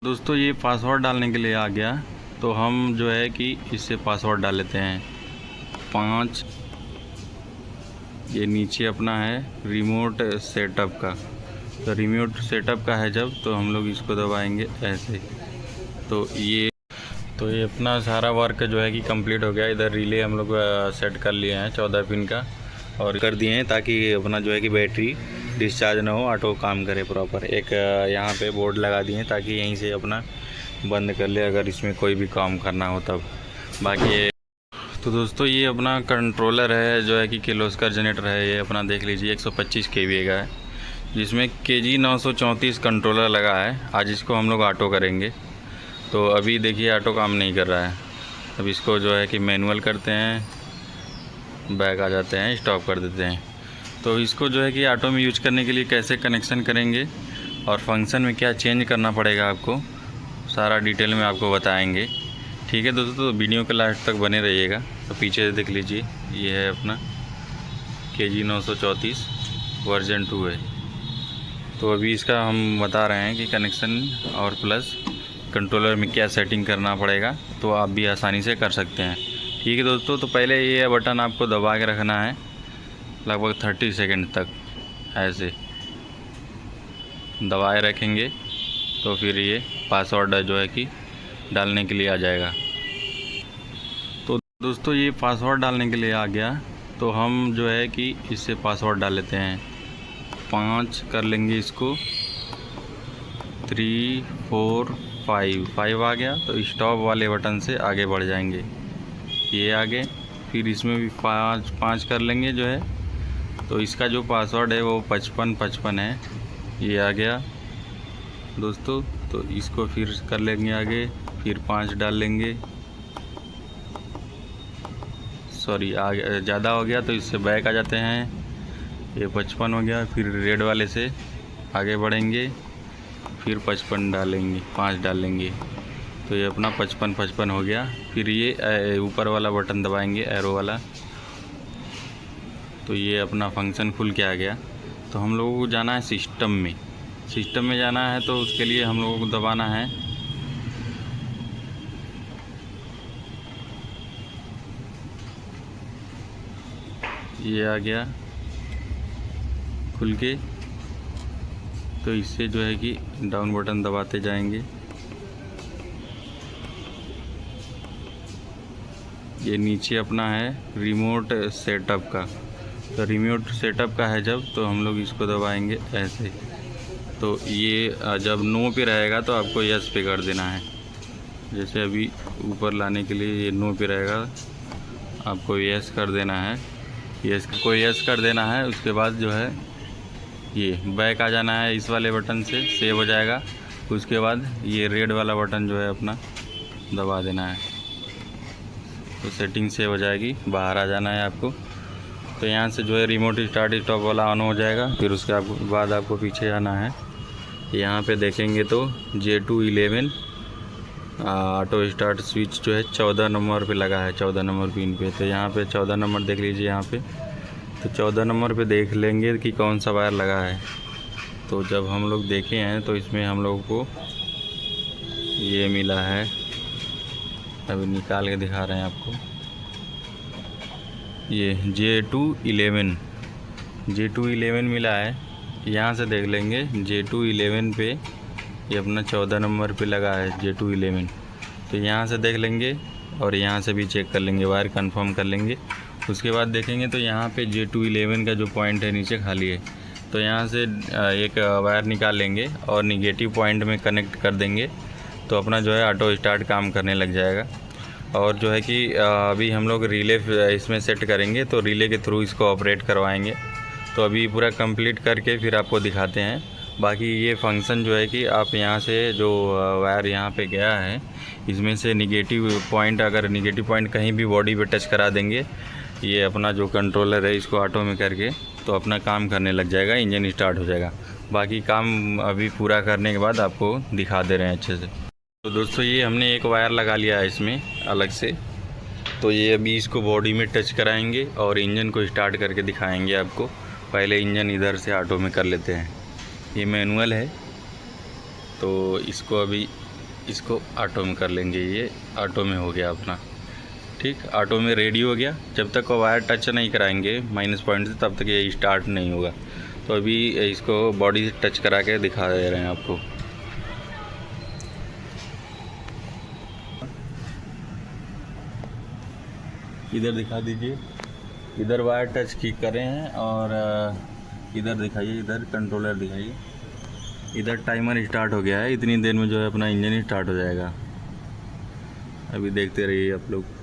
दोस्तों ये पासवर्ड डालने के लिए आ गया, तो हम जो है कि इससे पासवर्ड डाल लेते हैं 5। ये नीचे अपना है रिमोट सेटअप का, तो रिमोट सेटअप का है जब, तो हम लोग इसको दबाएंगे ऐसे। तो ये अपना सारा वर्क जो है कि कंप्लीट हो गया। इधर रिले हम लोग सेट कर लिए हैं 14 पिन का और कर दिए हैं, ताकि अपना जो है कि बैटरी डिस्चार्ज ना हो, ऑटो काम करे प्रॉपर। एक यहाँ पे बोर्ड लगा दिए हैं ताकि यहीं से अपना बंद कर ले अगर इसमें कोई भी काम करना हो तब। बाकी तो दोस्तों ये अपना कंट्रोलर है जो है कि किर्लोस्कर जनरेटर है। ये अपना देख लीजिए 125 kVA का है, जिसमें KG 934 कंट्रोलर लगा है। आज इसको हम लोग ऑटो करेंगे। तो अभी देखिए ऑटो काम नहीं कर रहा है। अब इसको जो है कि मैनुअल करते हैं, बैक आ जाते हैं, स्टॉप कर देते हैं। तो इसको जो है कि ऑटो में यूज करने के लिए कैसे कनेक्शन करेंगे और फंक्शन में क्या चेंज करना पड़ेगा आपको, सारा डिटेल में आपको बताएंगे। ठीक है दोस्तों, तो वीडियो के लास्ट तक बने रहिएगा। तो पीछे से देख लीजिए, ये है अपना KG 934 वर्जन 2 है। तो अभी इसका हम बता रहे हैं कि कनेक्शन और प्लस कंट्रोलर में क्या सेटिंग करना पड़ेगा, तो आप भी आसानी से कर सकते हैं। ठीक है दोस्तों, तो पहले ये बटन आपको दबा के रखना है लगभग 30 सेकंड तक। ऐसे दबाए रखेंगे तो फिर ये पासवर्ड जो है कि डालने के लिए आ जाएगा। तो दोस्तों ये पासवर्ड डालने के लिए आ गया, तो हम जो है कि इससे पासवर्ड डाल लेते हैं 5 कर लेंगे इसको। 3 4 5 आ गया, तो स्टॉप वाले बटन से आगे बढ़ जाएंगे। ये आगे, फिर इसमें भी 5 कर लेंगे जो है। तो इसका जो पासवर्ड है वो 5555 है। ये आ गया दोस्तों, तो इसको फिर कर लेंगे आगे, फिर 5 डाल लेंगे। सॉरी आगे ज़्यादा हो गया तो इससे बैक आ जाते हैं। ये 55 हो गया, फिर रेड वाले से आगे बढ़ेंगे, फिर 55 डालेंगे, 5 डालेंगे। तो ये अपना 55 हो गया। फिर ये ऊपर वाला बटन दबाएंगे, एरो वाला, तो ये अपना फंक्शन खुल के आ गया। तो हम लोगों को जाना है सिस्टम में। सिस्टम में जाना है तो उसके लिए हम लोगों को दबाना है ये आ गया खुल के। तो इससे जो है कि डाउन बटन दबाते जाएंगे। ये नीचे अपना है रिमोट सेटअप का, तो रिमोट सेटअप का है जब, तो हम लोग इसको दबाएंगे ऐसे। तो ये जब नो पे रहेगा तो आपको यस पे कर देना है। जैसे अभी ऊपर लाने के लिए ये नो पे रहेगा, आपको यस कर देना है। यस कर देना है। उसके बाद जो है ये बैक आ जाना है, इस वाले बटन से सेव हो जाएगा। उसके बाद ये रेड वाला बटन जो है अपना दबा देना है, तो सेटिंग सेव हो जाएगी। बाहर आ जाना है आपको। तो यहाँ से जो है रिमोट स्टार्ट स्टॉप वाला ऑन हो जाएगा। फिर उसके बाद आपको पीछे आना है। यहाँ पे देखेंगे तो J211 ऑटो स्टार्ट स्विच जो है 14 नंबर पे लगा है, 14 नंबर पिन पे। तो यहाँ पे 14 नंबर देख लीजिए यहाँ पे। तो 14 नंबर पे देख लेंगे कि कौन सा वायर लगा है। तो जब हम लोग देखे हैं तो इसमें हम लोगों को ये मिला है, अभी निकाल के दिखा रहे हैं आपको। ये J211 मिला है। यहाँ से देख लेंगे J211 पे ये अपना 14 नंबर पे लगा है J211। तो यहाँ से देख लेंगे और यहाँ से भी चेक कर लेंगे, वायर कंफर्म कर लेंगे। उसके बाद देखेंगे तो यहाँ पे J211 का जो पॉइंट है नीचे खाली है, तो यहाँ से एक वायर निकाल लेंगे और निगेटिव पॉइंट में कनेक्ट कर देंगे। तो अपना जो है ऑटो स्टार्ट काम करने लग जाएगा। और जो है कि अभी हम लोग रिले इसमें सेट करेंगे, तो रिले के थ्रू इसको ऑपरेट करवाएंगे। तो अभी पूरा कंप्लीट करके फिर आपको दिखाते हैं। बाकी ये फंक्शन जो है कि आप यहाँ से जो वायर यहाँ पे गया है, इसमें से निगेटिव पॉइंट, अगर निगेटिव पॉइंट कहीं भी बॉडी पे टच करा देंगे, ये अपना जो कंट्रोलर है इसको ऑटो में करके तो अपना काम करने लग जाएगा, इंजन स्टार्ट हो जाएगा। बाकी काम अभी पूरा करने के बाद आपको दिखा दे रहे हैं अच्छे से। तो दोस्तों ये हमने एक वायर लगा लिया है इसमें अलग से। तो ये अभी इसको बॉडी में टच कराएंगे और इंजन को स्टार्ट करके दिखाएंगे आपको। पहले इंजन इधर से ऑटो में कर लेते हैं। ये मैनुअल है, तो इसको अभी इसको ऑटो में कर लेंगे। ये ऑटो में हो गया अपना, ठीक, ऑटो में रेडी हो गया। जब तक वायर टच नहीं कराएंगे माइनस पॉइंट से तब तक ये स्टार्ट नहीं होगा। तो अभी इसको बॉडी से टच करा के दिखा दे रहे हैं आपको। इधर दिखा दीजिए, इधर वायर टच की करें हैं और इधर दिखाइए, इधर कंट्रोलर दिखाइए। इधर टाइमर स्टार्ट हो गया है, इतनी देर में जो है अपना इंजन स्टार्ट हो जाएगा। अभी देखते रहिए आप लोग।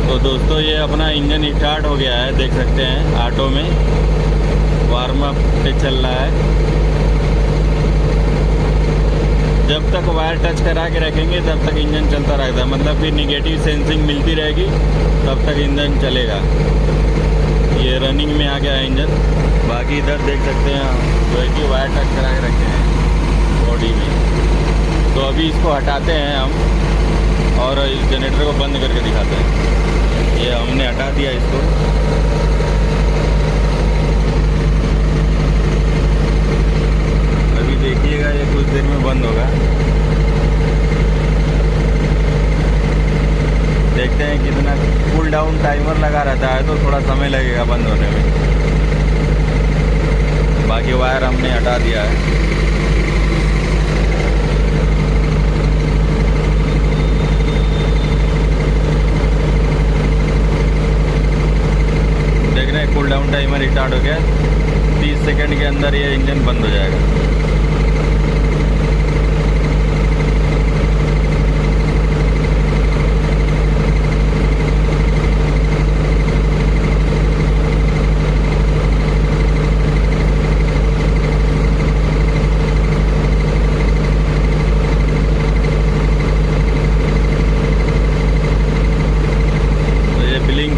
तो दोस्तों ये अपना इंजन स्टार्ट हो गया है, देख सकते हैं ऑटो में वार्म अप पे चल रहा है। जब तक वायर टच करा के रखेंगे तब तक इंजन चलता रहेगा, मतलब कि निगेटिव सेंसिंग मिलती रहेगी तब तक इंजन चलेगा। ये रनिंग में आ गया है इंजन। बाकी इधर देख सकते हैं जो है कि वायर टच करा के रखे हैं बॉडी में। तो अभी इसको हटाते हैं हम और इस जनरेटर को बंद करके दिखाते हैं। ये हमने हटा दिया इसको। अभी देखिएगा ये कुछ देर में बंद होगा। देखते हैं कितना कूल डाउन टाइमर लगा रहता है तो थोड़ा समय लगेगा बंद होने में। बाकी वायर हमने हटा दिया है। देख रहे हैं कूल डाउन टाइमर स्टार्ट हो गया। 30 सेकंड के अंदर ये इंजन बंद हो जाएगा।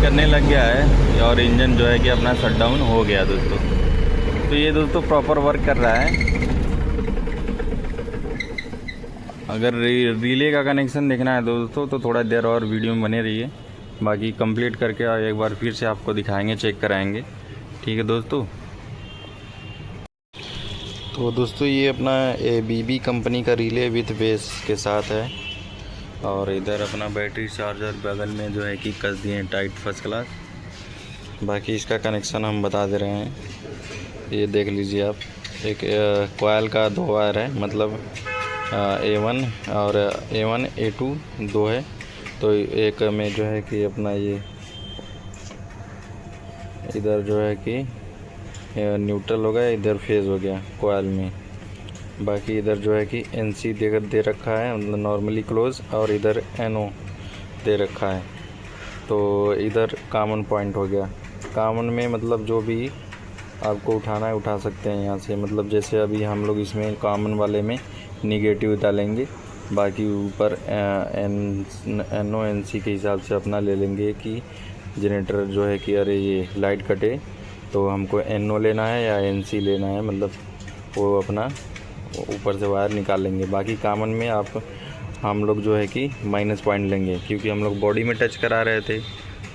करने लग गया है और इंजन जो है कि अपना शट डाउन हो गया दोस्तों। तो ये दोस्तों प्रॉपर वर्क कर रहा है। अगर रिले का कनेक्शन देखना है दोस्तों तो थोड़ा देर और वीडियो में बने रहिए। बाकी कंप्लीट करके एक बार फिर से आपको दिखाएंगे, चेक कराएंगे, ठीक है दोस्तों। तो दोस्तों ये अपना ABB कंपनी का रिले विथ बेस के साथ है और इधर अपना बैटरी चार्जर बगल में जो है कि कस दिए हैं टाइट फर्स्ट क्लास। बाकी इसका कनेक्शन हम बता दे रहे हैं, ये देख लीजिए आप। एक कॉयल का 2 वायर है, मतलब A1 और A1 A2 2 है। तो एक में जो है कि अपना ये इधर जो है कि न्यूट्रल हो गया, इधर फेज हो गया कॉयल में। बाकी इधर जो है कि NC दे रखा है, मतलब नॉर्मली क्लोज, और इधर NO दे रखा है। तो इधर कॉमन पॉइंट हो गया। कॉमन में मतलब जो भी आपको उठाना है उठा सकते हैं यहाँ से। मतलब जैसे अभी हम लोग इसमें कॉमन वाले में निगेटिव डालेंगे, बाकी ऊपर NO NC के हिसाब से अपना ले लेंगे कि जनरेटर जो है कि अरे ये लाइट कटे तो हमको NO लेना है या NC लेना है, मतलब वो अपना ऊपर से वायर निकाल लेंगे। बाकी कॉमन में हम लोग जो है कि माइनस पॉइंट लेंगे, क्योंकि हम लोग बॉडी में टच करा रहे थे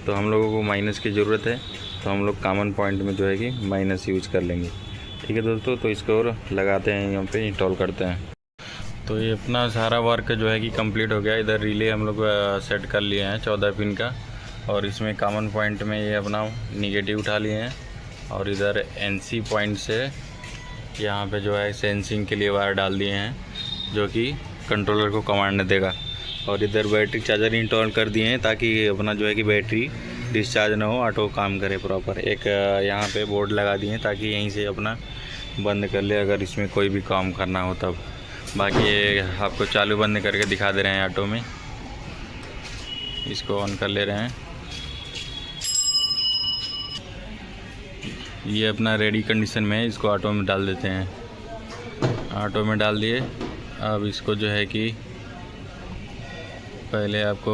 तो हम लोगों को माइनस की ज़रूरत है। तो हम लोग कॉमन पॉइंट में जो है कि माइनस यूज कर लेंगे, ठीक है दोस्तों। तो इसको और लगाते हैं, यहाँ पे इंस्टॉल करते हैं। तो ये अपना सारा वर्क जो है कि कंप्लीट हो गया। इधर रिले हम लोग सेट कर लिए हैं 14 पिन का, और इसमें कॉमन पॉइंट में ये अपना निगेटिव उठा लिए हैं, और इधर NC पॉइंट से यहाँ पे जो है सेंसिंग के लिए वायर डाल दिए हैं जो कि कंट्रोलर को कमांड देगा। और इधर बैटरी चार्जर इंस्टॉल कर दिए हैं ताकि अपना जो है कि बैटरी डिस्चार्ज ना हो, ऑटो काम करे प्रॉपर। एक यहाँ पे बोर्ड लगा दिए हैं ताकि यहीं से अपना बंद कर ले अगर इसमें कोई भी काम करना हो तब। बाकी ये आपको चालू बंद करके दिखा दे रहे हैं ऑटो में। इसको ऑन कर ले रहे हैं। ये अपना रेडी कंडीशन में है, इसको ऑटो में डाल देते हैं। ऑटो में डाल दिए। अब इसको जो है कि पहले आपको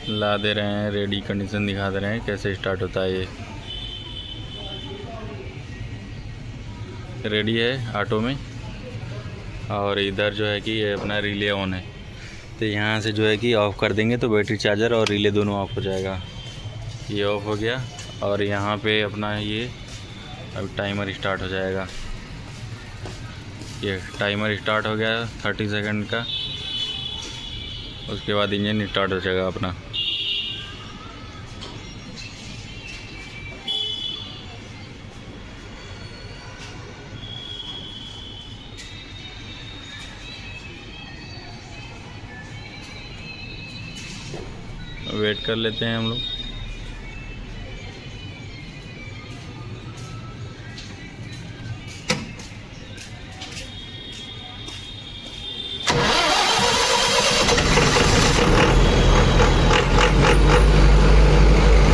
ला दे रहे हैं, रेडी कंडीशन दिखा दे रहे हैं कैसे स्टार्ट होता है। ये रेडी है ऑटो में। और इधर जो है कि ये अपना रिले ऑन है, तो यहाँ से जो है कि ऑफ़ कर देंगे तो बैटरी चार्जर और रिले दोनों ऑफ हो जाएगा। ये ऑफ हो गया और यहाँ पे अपना ये अब टाइमर स्टार्ट हो जाएगा। ये टाइमर स्टार्ट हो गया 30 सेकंड का। उसके बाद इंजन स्टार्ट हो जाएगा अपना। वेट कर लेते हैं हम लोग।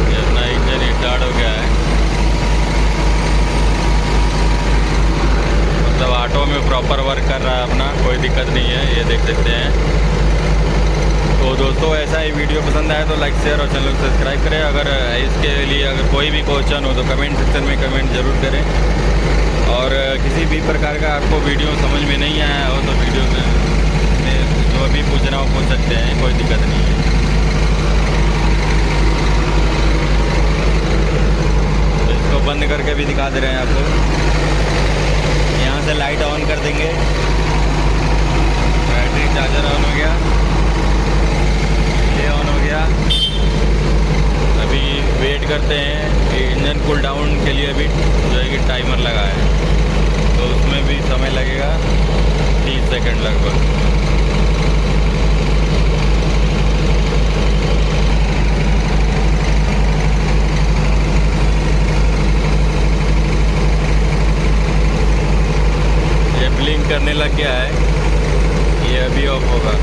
ये अपना इंजन स्टार्ट हो गया है, मतलब ऑटो में प्रॉपर वर्क कर रहा है अपना, कोई दिक्कत नहीं है। ये देख सकते हैं। तो दोस्तों ऐसा ही वीडियो पसंद आए तो लाइक शेयर और चैनल को सब्सक्राइब करें। अगर इसके लिए अगर कोई भी क्वेश्चन हो तो कमेंट सेक्शन में कमेंट ज़रूर करें। और किसी भी प्रकार का आपको वीडियो समझ में नहीं आया हो तो वीडियो में जो भी पूछना हो पूछ सकते हैं, कोई दिक्कत नहीं है। तो इसको बंद करके भी दिखा दे रहे हैं आपको। यहाँ से लाइट ऑन कर देंगे, बैटरी चार्जर ऑन हो गया, ये ऑन हो गया। अभी वेट करते हैं कि इंजन कूल डाउन के लिए अभी जो है कि टाइमर लगा है, तो उसमें भी समय लगेगा 30 सेकंड लगभग। ये ब्लिंक करने लग गया है, ये अभी ऑफ होगा।